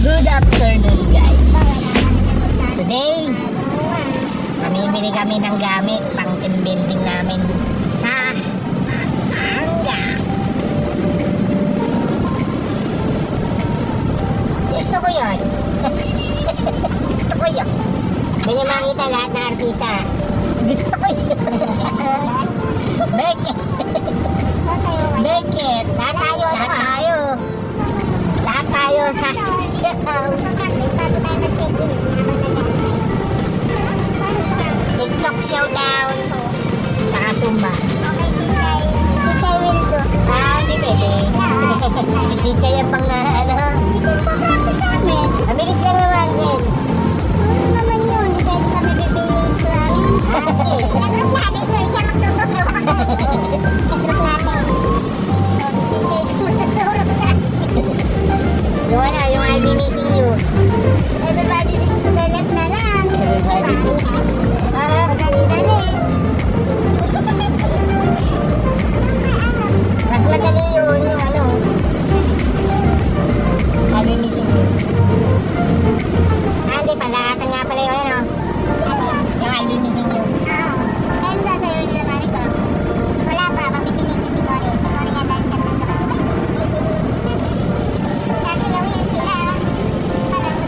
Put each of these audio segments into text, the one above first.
Good afternoon guys. Today, mamimili kami ng gamit pang team building namin sa Batangas. Gusto ko yun. Gusto ko yun. Ganyan makita lahat ng artista. Gusto ko yun. Beckett. Beckett. Lahat tayo. Lahat tayo sa TikTok showdown. Saka Zumba. Okay, Chichay. Chichay will do. Hindi pwede. Si Chichay yung pang Hindi ko pa-practice sa amin. Mabilis lang naman, Ren. Ano naman yun? Hindi pwede kami bibigyan sa amin. Nag-group natin ko. Siya magtuturo ako. Nag-group natin. Chichay din magtuturo sa amin. Yung I'll be missing you. Everybody needs to the left na lang. Madali-dali. Mas madali yun yung I'll be missing you. Hindi, palakatan nga pala yun yung I'll be missing you. Kaya sasayo nila pari ko. Wala pa, mapipili ko si Cory. Si Cory yan dahil sa mga kapatid. Sasayawin sila. Parang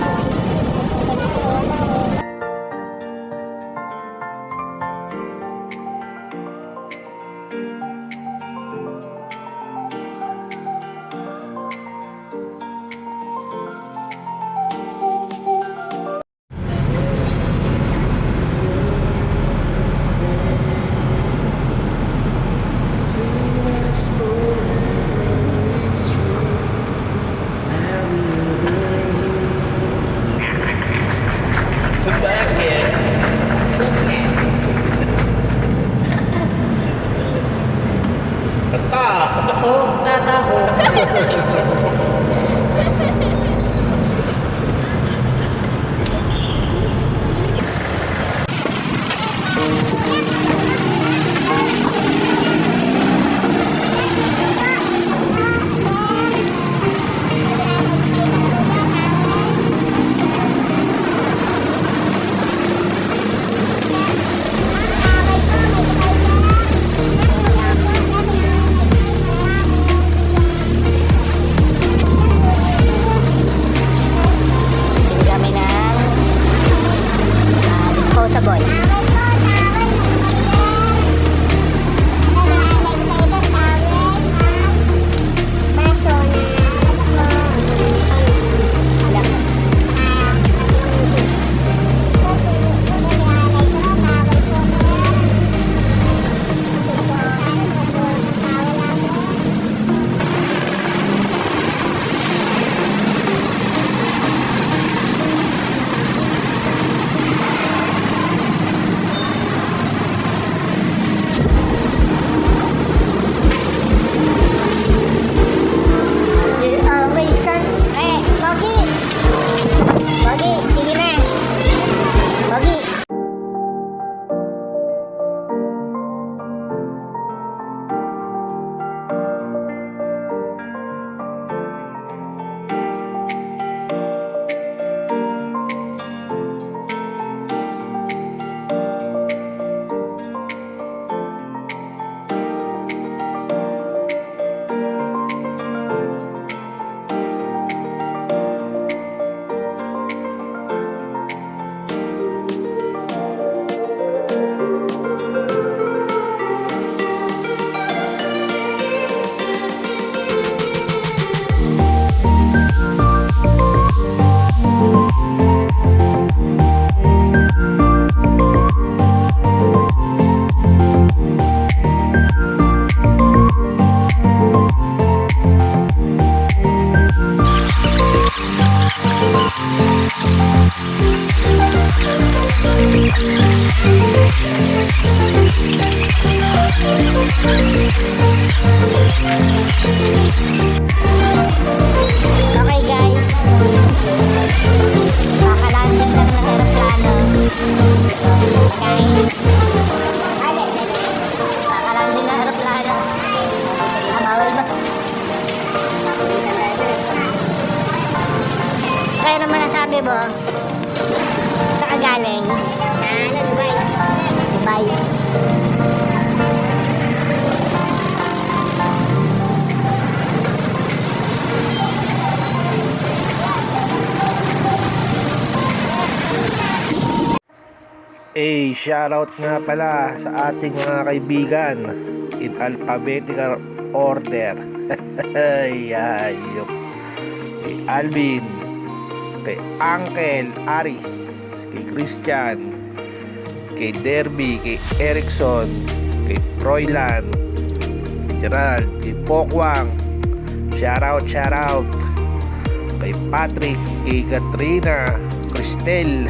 Bebo? Saan ka galing? Ano, Dubai. Dubai. Shoutout nga pala sa ating mga kaibigan in alphabetical order. Ayop. Kay Alvin, kay Uncle Aris, kay Christian, kay Derby, kay Erickson, kay Froilan, Gerald, kay Pokwang, shoutout kay Patrick, kay Katrina, Cristel,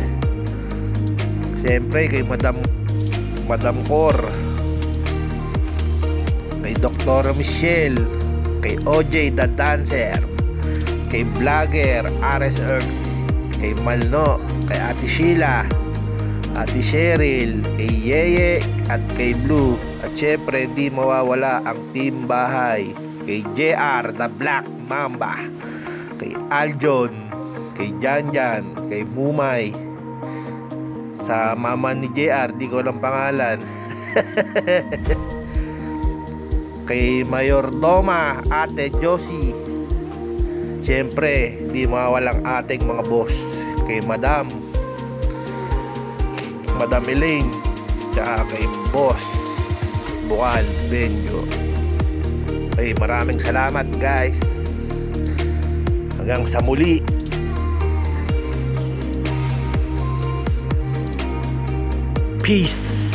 siyempre kay Madam Cor, kay Dr. Michelle, kay OJ the Dancer, kay Vlogger Ares Earth, kay Malno, kay Ate Sheila, Ate Cheryl, kay Yeye at kay Blue, at syempre di mawawala ang team bahay, kay JR the Black Mamba, kay Aljon, kay Janjan, kay Mumay, sa mama ni JR, di ko lang pangalan. Kay Mayor Doma, Ate Josie, siyempre di mawawalang ating mga boss, kay Madam Elaine, tsaka kay Boss Bukal Benjo. Ay, maraming salamat guys, hanggang sa muli. Peace.